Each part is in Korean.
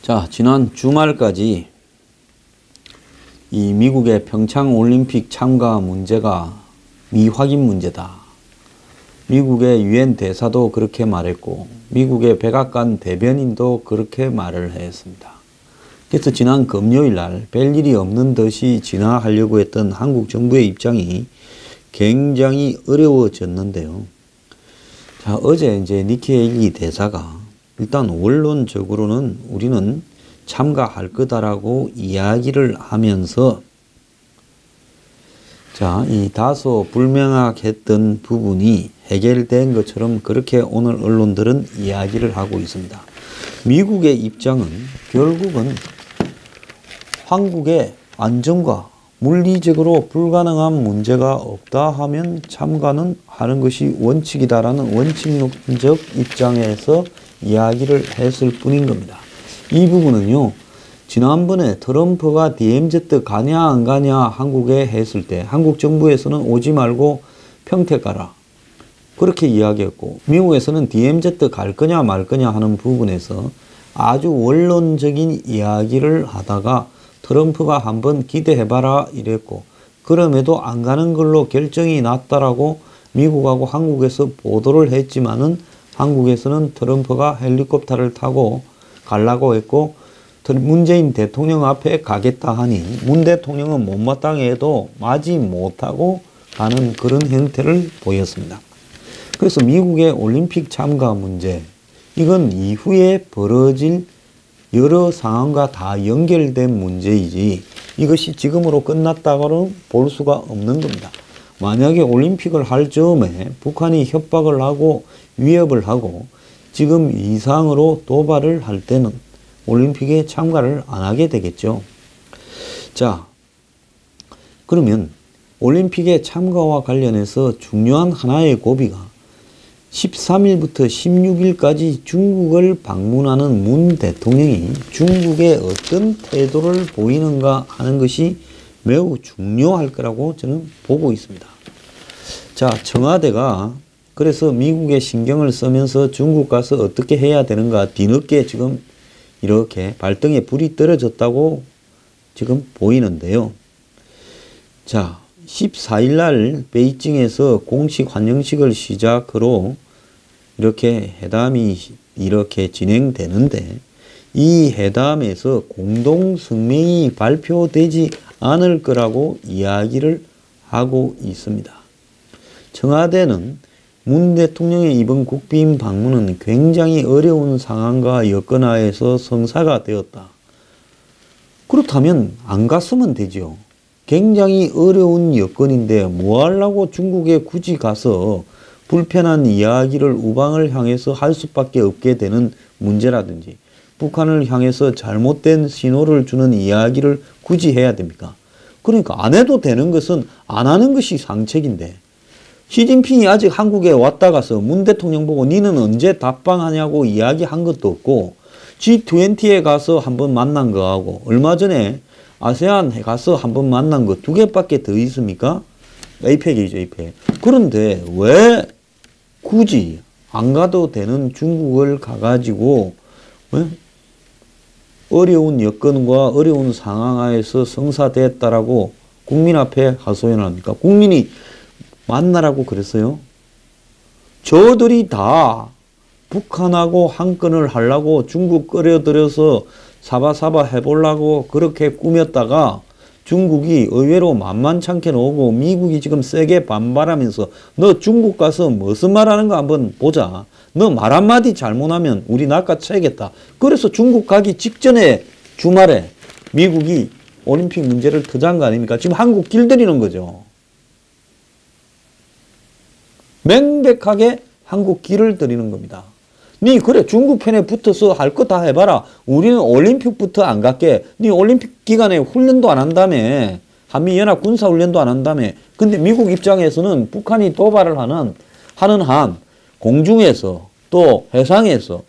자, 지난 주말까지 이 미국의 평창 올림픽 참가 문제가 미확인 문제다. 미국의 유엔 대사도 그렇게 말했고 미국의 백악관 대변인도 그렇게 말을 했습니다. 그래서 지난 금요일 날 별일이 없는 듯이 진화하려고 했던 한국 정부의 입장이 굉장히 어려워졌는데요. 자, 어제 이제 니키 헤일리 대사가 일단 원론적으로는 우리는 참가할 거다라고 이야기를 하면서 자, 이 다소 불명확했던 부분이 해결된 것처럼 그렇게 오늘 언론들은 이야기를 하고 있습니다. 미국의 입장은 결국은 한국의 안전과 물리적으로 불가능한 문제가 없다 하면 참가는 하는 것이 원칙이다라는 원칙론적 입장에서 이야기를 했을 뿐인 겁니다. 이 부분은요, 지난번에 트럼프가 DMZ 가냐 안 가냐 한국에 했을 때 한국 정부에서는 오지 말고 평택 가라 그렇게 이야기했고, 미국에서는 DMZ 갈 거냐 말 거냐 하는 부분에서 아주 원론적인 이야기를 하다가 트럼프가 한번 기대해봐라 이랬고, 그럼에도 안 가는 걸로 결정이 났다라고 미국하고 한국에서 보도를 했지만은 한국에서는 트럼프가 헬리콥터를 타고 가려고 했고 문재인 대통령 앞에 가겠다 하니 문 대통령은 못마땅해도 맞이 못하고 가는 그런 형태를 보였습니다. 그래서 미국의 올림픽 참가 문제, 이건 이후에 벌어질 여러 상황과 다 연결된 문제이지 이것이 지금으로 끝났다고는 볼 수가 없는 겁니다. 만약에 올림픽을 할 즈음에 북한이 협박을 하고 위협을 하고 지금 이상으로 도발을 할 때는 올림픽에 참가를 안 하게 되겠죠. 자, 그러면 올림픽의 참가와 관련해서 중요한 하나의 고비가 13일부터 16일까지 중국을 방문하는 문 대통령이 중국에 어떤 태도를 보이는가 하는 것이 매우 중요할 거라고 저는 보고 있습니다. 자, 청와대가 그래서 미국에 신경을 쓰면서 중국 가서 어떻게 해야 되는가 뒤늦게 지금 이렇게 발등에 불이 떨어졌다고 지금 보이는데요. 자, 14일 날 베이징에서 공식 환영식을 시작으로 이렇게 회담이 이렇게 진행되는데 이 회담에서 공동성명이 발표되지 않을 거라고 이야기를 하고 있습니다. 청와대는 문 대통령의 이번 국빈 방문은 굉장히 어려운 상황과 여건 하에서 성사가 되었다. 그렇다면 안 갔으면 되죠. 굉장히 어려운 여건인데 뭐 하려고 중국에 굳이 가서 불편한 이야기를 우방을 향해서 할 수밖에 없게 되는 문제라든지 북한을 향해서 잘못된 신호를 주는 이야기를 굳이 해야 됩니까? 그러니까 안 해도 되는 것은 안 하는 것이 상책인데 시진핑이 아직 한국에 왔다 가서 문 대통령 보고 니는 언제 답방하냐고 이야기한 것도 없고 G20에 가서 한번 만난 거하고 얼마 전에 아세안에 가서 한번 만난 거 2개밖에 더 있습니까? 에이펙이죠, 에이펙. 그런데 왜 굳이 안 가도 되는 중국을 가가지고 왜? 어려운 여건과 어려운 상황 하에서 성사됐다라고 국민 앞에 하소연을 합니까? 국민이 만나라고 그랬어요? 저들이 다 북한하고 한 건을 하려고 중국 끌어들여서 사바사바 해보려고 그렇게 꾸몄다가 중국이 의외로 만만찮게 나오고 미국이 지금 세게 반발하면서 너 중국 가서 무슨 말하는가 한번 보자. 너 말 한마디 잘못하면 우리 낚아채겠다. 그래서 중국 가기 직전에 주말에 미국이 올림픽 문제를 터자한 거 아닙니까? 지금 한국 길들이는 거죠. 명백하게 한국 길을 들이는 겁니다. 니 그래 중국 편에 붙어서 할 거 다 해봐라. 우리는 올림픽부터 안 갈게. 니 올림픽 기간에 훈련도 안 한다며. 한미연합 군사훈련도 안 한다며. 근데 미국 입장에서는 북한이 도발을 하는 한 공중에서 또 해상에서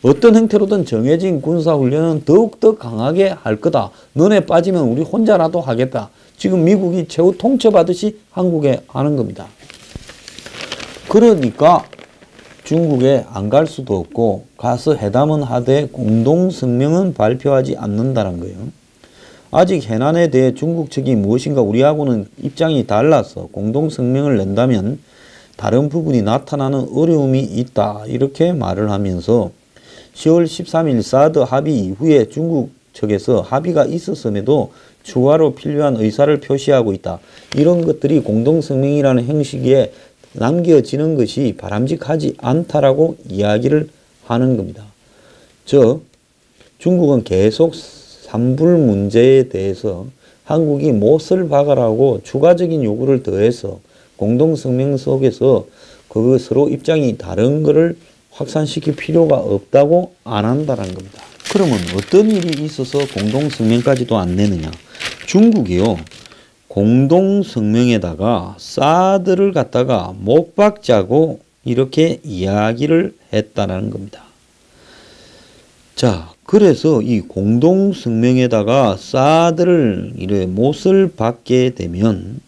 어떤 형태로든 정해진 군사훈련은 더욱더 강하게 할 거다. 너네 빠지면 우리 혼자라도 하겠다. 지금 미국이 최후 통첩하듯이 한국에 하는 겁니다. 그러니까 중국에 안 갈 수도 없고 가서 회담은 하되 공동성명은 발표하지 않는다는 거예요. 아직 해난에 대해 중국 측이 무엇인가 우리하고는 입장이 달라서 공동성명을 낸다면 다른 부분이 나타나는 어려움이 있다 이렇게 말을 하면서 10월 13일 사드 합의 이후에 중국 측에서 합의가 있었음에도 추가로 필요한 의사를 표시하고 있다. 이런 것들이 공동성명이라는 형식에 남겨지는 것이 바람직하지 않다라고 이야기를 하는 겁니다. 즉 중국은 계속 산불 문제에 대해서 한국이 못을 박아라고 추가적인 요구를 더해서 공동성명 속에서 그 서로 입장이 다른 것을 확산시킬 필요가 없다고 안 한다는 겁니다. 그러면 어떤 일이 있어서 공동성명까지도 안 내느냐. 중국이요. 공동성명에다가 사드를 갖다가 못 박자고 이렇게 이야기를 했다는 겁니다. 자, 그래서 이 공동성명에다가 사드를 이래 못을 박게 되면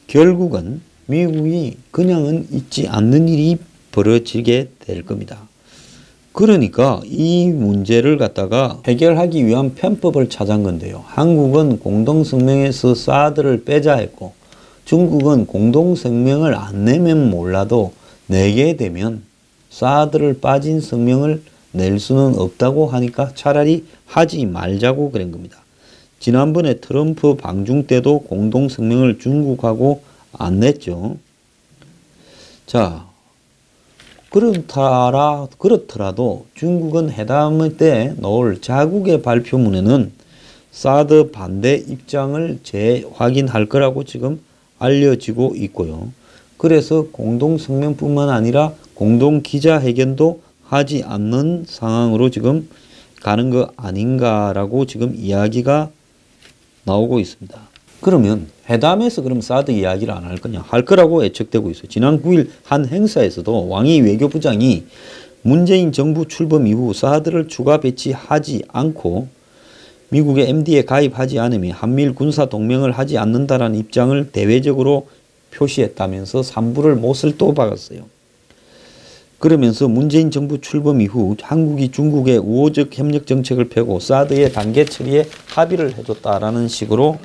결국은 미국이 그냥은 있지 않는 일이 벌어지게 될 겁니다. 그러니까 이 문제를 갖다가 해결하기 위한 편법을 찾은 건데요. 한국은 공동성명에서 사드를 빼자 했고 중국은 공동성명을 안 내면 몰라도 내게 되면 사드를 빠진 성명을 낼 수는 없다고 하니까 차라리 하지 말자고 그런 겁니다. 지난번에 트럼프 방중 때도 공동성명을 중국하고 안 냈죠. 자, 그렇더라도 중국은 회담 때 넣을 자국의 발표문에는 사드 반대 입장을 재확인할 거라고 지금 알려지고 있고요. 그래서 공동성명뿐만 아니라 공동기자회견도 하지 않는 상황으로 지금 가는 거 아닌가라고 지금 이야기가 나오고 있습니다. 그러면 회담에서 그럼 사드 이야기를 안 할 거냐? 할 거라고 예측되고 있어요. 지난 9일 한 행사에서도 왕이 외교부장이 문재인 정부 출범 이후 사드를 추가 배치하지 않고 미국의 MD에 가입하지 않으면 한미일 군사 동맹을 하지 않는다라는 입장을 대외적으로 표시했다면서 산불을 못을 또 박았어요. 그러면서 문재인 정부 출범 이후 한국이 중국의 우호적 협력 정책을 펴고 사드의 단계 처리에 합의를 해줬다라는 식으로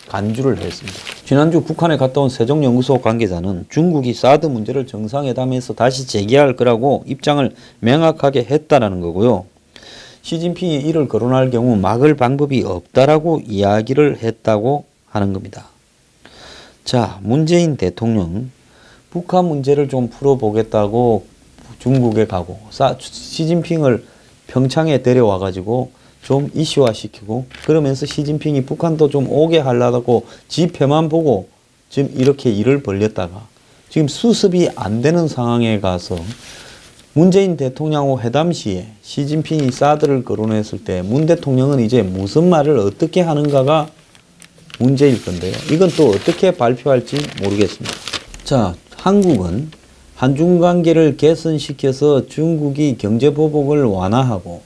간주를 했습니다. 지난주 북한에 갔다 온 세종연구소 관계자는 중국이 사드 문제를 정상회담에서 다시 제기할 거라고 입장을 명확하게 했다라는 거고요. 시진핑이 이를 거론할 경우 막을 방법이 없다라고 이야기를 했다고 하는 겁니다. 자, 문재인 대통령 북한 문제를 좀 풀어보겠다고 중국에 가고 시진핑을 평창에 데려와 가지고 좀 이슈화시키고 그러면서 시진핑이 북한도 좀 오게 하려고 지 패만 보고 지금 이렇게 일을 벌렸다가 지금 수습이 안 되는 상황에 가서 문재인 대통령하고 회담 시에 시진핑이 사드를 거론했을 때 문 대통령은 이제 무슨 말을 어떻게 하는가가 문제일 건데요. 이건 또 어떻게 발표할지 모르겠습니다. 자, 한국은 한중 관계를 개선시켜서 중국이 경제 보복을 완화하고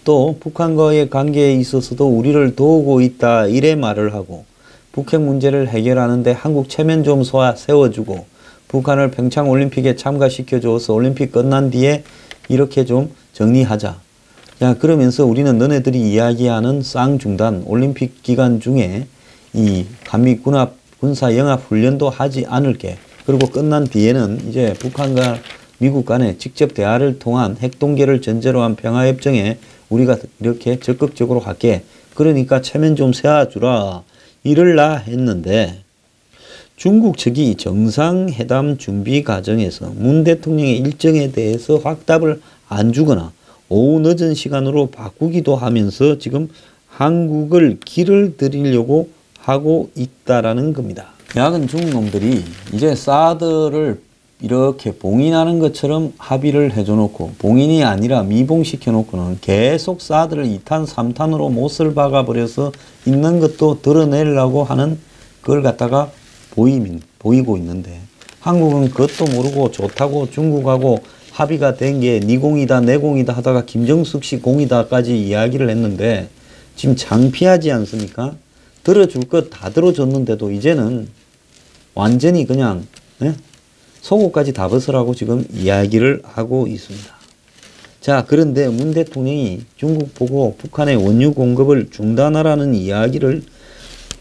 또 북한과의 관계에 있어서도 우리를 도우고 있다 이래 말을 하고 북핵 문제를 해결하는데 한국 체면 좀 세워주고 북한을 평창올림픽에 참가시켜줘서 올림픽 끝난 뒤에 이렇게 좀 정리하자. 야, 그러면서 우리는 너네들이 이야기하는 쌍중단 올림픽 기간 중에 이 한미 군사영합훈련도 하지 않을게. 그리고 끝난 뒤에는 이제 북한과 미국 간에 직접 대화를 통한 핵동결을 전제로 한 평화협정에 우리가 이렇게 적극적으로 할게. 그러니까 체면 좀 세워주라. 이럴라 했는데 중국 측이 정상회담 준비 과정에서 문 대통령의 일정에 대해서 확답을 안 주거나 오후 늦은 시간으로 바꾸기도 하면서 지금 한국을 길을 들이려고 하고 있다라는 겁니다. 야근 중놈들이 이제 사드를 이렇게 봉인하는 것처럼 합의를 해줘놓고 봉인이 아니라 미봉시켜놓고는 계속 사드를 2탄, 3탄으로 못을 박아버려서 있는 것도 드러내려고 하는 그걸 갖다가 보이고 있는데 한국은 그것도 모르고 좋다고 중국하고 합의가 된 게 네 공이다 내 공이다 하다가 김정숙 씨 공이다까지 이야기를 했는데 지금 창피하지 않습니까? 들어줄 것 다 들어줬는데도 이제는 완전히 그냥 속옷까지 다 벗으라고 지금 이야기를 하고 있습니다. 자, 그런데 문 대통령이 중국 보고 북한의 원유 공급을 중단하라는 이야기를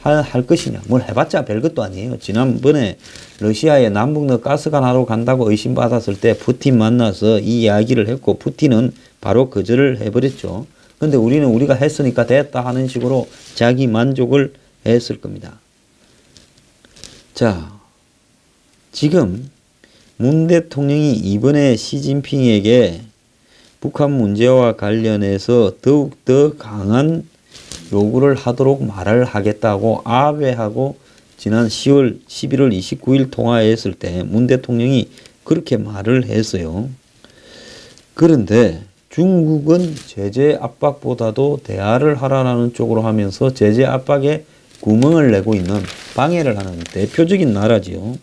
할 것이냐. 뭘 해봤자 별것도 아니에요. 지난번에 러시아의 남북로 가스관 하러 간다고 의심받았을 때 푸틴 만나서 이 이야기를 했고 푸틴은 바로 거절을 해버렸죠. 근데 우리는 우리가 했으니까 됐다 하는 식으로 자기 만족을 했을 겁니다. 자, 지금 문 대통령이 이번에 시진핑에게 북한 문제와 관련해서 더욱더 강한 요구를 하도록 말을 하겠다고 아베하고 지난 11월 29일 통화했을 때 문 대통령이 그렇게 말을 했어요. 그런데 중국은 제재 압박보다도 대화를 하라는 쪽으로 하면서 제재 압박에 구멍을 내고 있는 방해를 하는 대표적인 나라지요.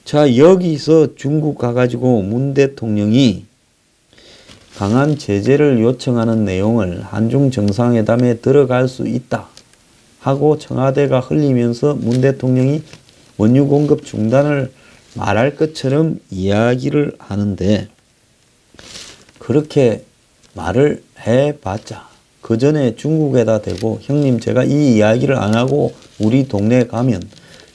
자, 여기서 중국 가가지고 문 대통령이 강한 제재를 요청하는 내용을 한중 정상회담에 들어갈 수 있다 하고 청와대가 흘리면서 문 대통령이 원유 공급 중단을 말할 것처럼 이야기를 하는데 그렇게 말을 해봤자 그 전에 중국에다 대고 형님 제가 이 이야기를 안 하고 우리 동네에 가면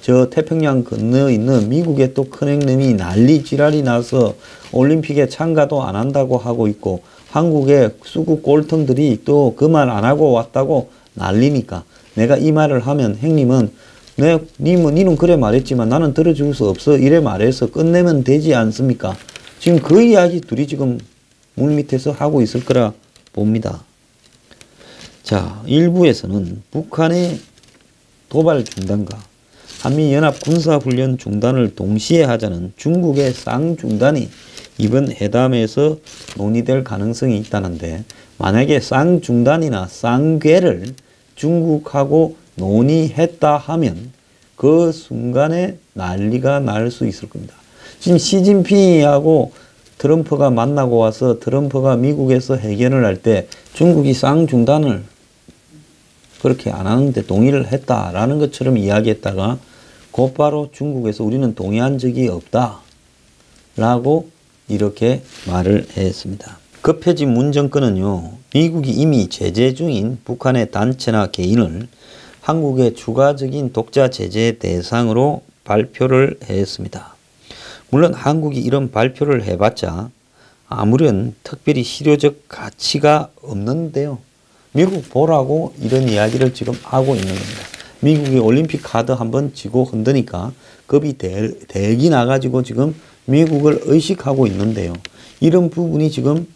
저 태평양 건너에 있는 미국의 또 큰형님이 난리 지랄이 나서 올림픽에 참가도 안 한다고 하고 있고 한국의 수구 꼴통들이 또 그 말 안 하고 왔다고 난리니까 내가 이 말을 하면 형님은 니는 그래 말했지만 나는 들어줄 수 없어 이래 말해서 끝내면 되지 않습니까? 지금 그 이야기 둘이 지금 물밑에서 하고 있을 거라 봅니다. 자, 일부에서는 북한의 도발 중단과 한미연합 군사훈련 중단을 동시에 하자는 중국의 쌍중단이 이번 회담에서 논의될 가능성이 있다는데 만약에 쌍중단이나 쌍괴를 중국하고 논의했다 하면 그 순간에 난리가 날 수 있을 겁니다. 지금 시진핑하고 트럼프가 만나고 와서 트럼프가 미국에서 해견을 할 때 중국이 쌍중단을 그렇게 안 하는데 동의를 했다라는 것처럼 이야기했다가 곧바로 중국에서 우리는 동의한 적이 없다 라고 이렇게 말을 했습니다. 급해진 문 정권은요, 미국이 이미 제재 중인 북한의 단체나 개인을 한국의 추가적인 독자 제재 대상으로 발표를 했습니다. 물론 한국이 이런 발표를 해봤자 아무런 특별히 실효적 가치가 없는데요. 미국 보라고 이런 이야기를 지금 하고 있는 겁니다. 미국이 올림픽 카드 한번 쥐고 흔드니까 겁이 대기 나가지고 지금 미국을 의식하고 있는데요. 이런 부분이 지금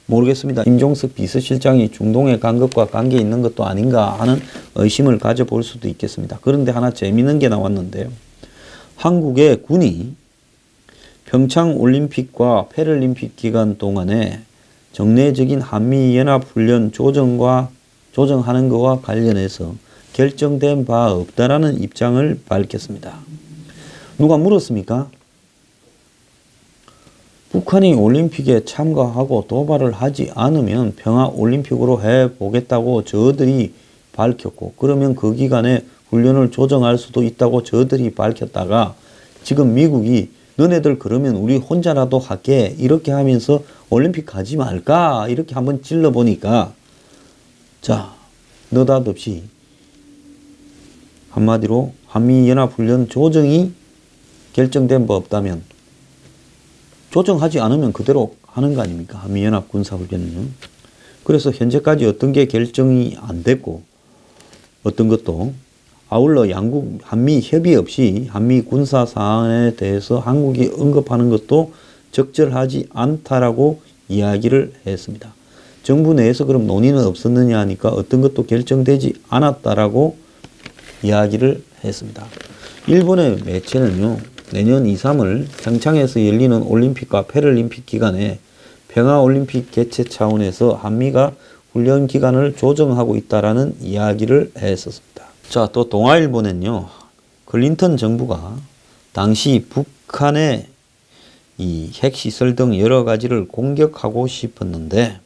모르겠습니다. 임종석 비서실장이 중동에 간 것과 관계 있는 것도 아닌가 하는 의심을 가져볼 수도 있겠습니다. 그런데 하나 재미있는 게 나왔는데요. 한국의 군이 평창올림픽과 패럴림픽 기간 동안에 정례적인 한미연합훈련 조정하는 것과 관련해서 결정된 바 없다라는 입장을 밝혔습니다. 누가 물었습니까? 북한이 올림픽에 참가하고 도발을 하지 않으면 평화올림픽으로 해보겠다고 저들이 밝혔고 그러면 그 기간에 훈련을 조정할 수도 있다고 저들이 밝혔다가 지금 미국이 너네들 그러면 우리 혼자라도 할게 이렇게 하면서 올림픽 가지 말까 이렇게 한번 찔러보니까 자 느닷없이 한마디로 한미연합훈련 조정이 결정된 바 없다면 조정하지 않으면 그대로 하는 거 아닙니까? 한미연합 군사훈련은요. 그래서 현재까지 어떤 게 결정이 안 됐고 어떤 것도 아울러 양국 한미 협의 없이 한미 군사 사안에 대해서 한국이 언급하는 것도 적절하지 않다라고 이야기를 했습니다. 정부 내에서 그럼 논의는 없었느냐 하니까 어떤 것도 결정되지 않았다라고 이야기를 했습니다. 일본의 매체는요. 내년 2, 3월 평창에서 열리는 올림픽과 패럴림픽 기간에 평화올림픽 개최 차원에서 한미가 훈련 기간을 조정하고 있다라는 이야기를 했었습니다. 자, 또 동아일보는요. 클린턴 정부가 당시 북한의 이 핵시설 등 여러 가지를 공격하고 싶었는데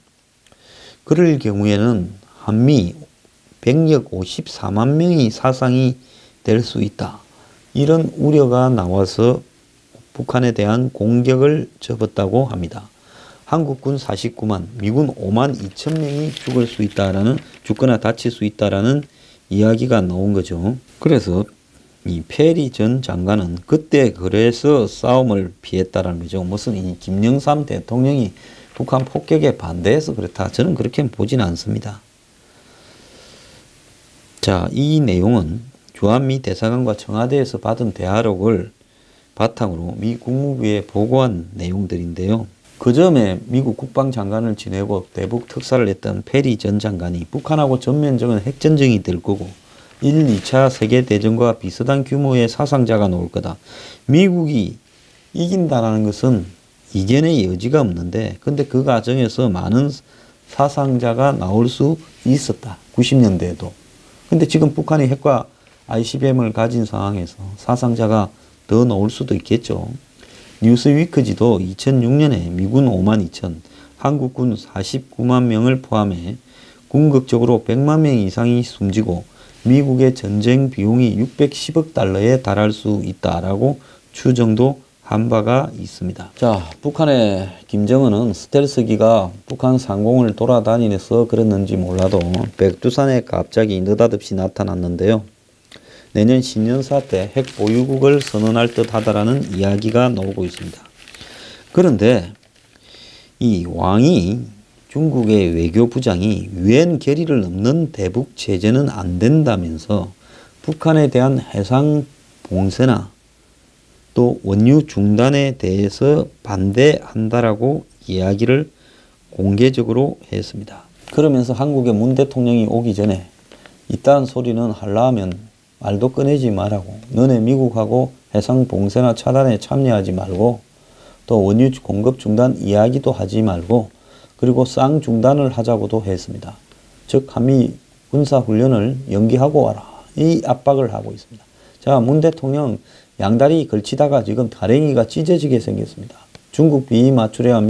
그럴 경우에는 한미 병력 54만 명이 사상이 될 수 있다. 이런 우려가 나와서 북한에 대한 공격을 접었다고 합니다. 한국군 49만, 미군 5만 2천 명이 죽거나 다칠 수 있다라는 이야기가 나온 거죠. 그래서 이 페리 전 장관은 그때 그래서 싸움을 피했다라는 거죠. 무슨 이 김영삼 대통령이 북한 폭격에 반대해서 그렇다. 저는 그렇게 보진 않습니다. 자, 이 내용은 주한미 대사관과 청와대에서 받은 대화록을 바탕으로 미 국무부에 보고한 내용들인데요. 그 점에 미국 국방장관을 지내고 대북 특사를 했던 페리 전 장관이 북한하고 전면적인 핵전쟁이 될 거고 1, 2차 세계대전과 비슷한 규모의 사상자가 나올 거다. 미국이 이긴다는 것은 이견의 여지가 없는데 근데 그 과정에서 많은 사상자가 나올 수 있었다. 90년대에도. 근데 지금 북한이 핵과 ICBM을 가진 상황에서 사상자가 더 나올 수도 있겠죠. 뉴스위크지도 2006년에 미군 5만 2천, 한국군 49만 명을 포함해 궁극적으로 100만 명 이상이 숨지고 미국의 전쟁 비용이 610억 달러에 달할 수 있다라고 추정도 한 바가 있습니다. 자, 북한의 김정은은 스텔스기가 북한 상공을 돌아다니면서 그랬는지 몰라도 백두산에 갑자기 느닷없이 나타났는데요. 내년 신년사 때 핵 보유국을 선언할 듯 하다라는 이야기가 나오고 있습니다. 그런데 이 왕이 중국의 외교부장이 유엔 결의를 넘는 대북 제재는 안 된다면서 북한에 대한 해상 봉쇄나 또 원유 중단에 대해서 반대한다라고 이야기를 공개적으로 했습니다. 그러면서 한국의 문 대통령이 오기 전에 이딴 소리는 하려 하면 말도 꺼내지 말라고, 너네 미국하고 해상 봉쇄나 차단에 참여하지 말고 또 원유 공급 중단 이야기도 하지 말고 그리고 쌍 중단을 하자고도 했습니다. 즉 한미 군사훈련을 연기하고 와라. 이 압박을 하고 있습니다. 자, 문 대통령 양다리 걸치다가 지금 다랭이가 찢어지게 생겼습니다. 중국 비위 맞추랴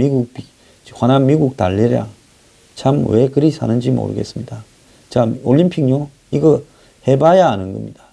화난 미국 달래랴. 참 왜 그리 사는지 모르겠습니다. 자, 올림픽요? 이거 해봐야 아는 겁니다.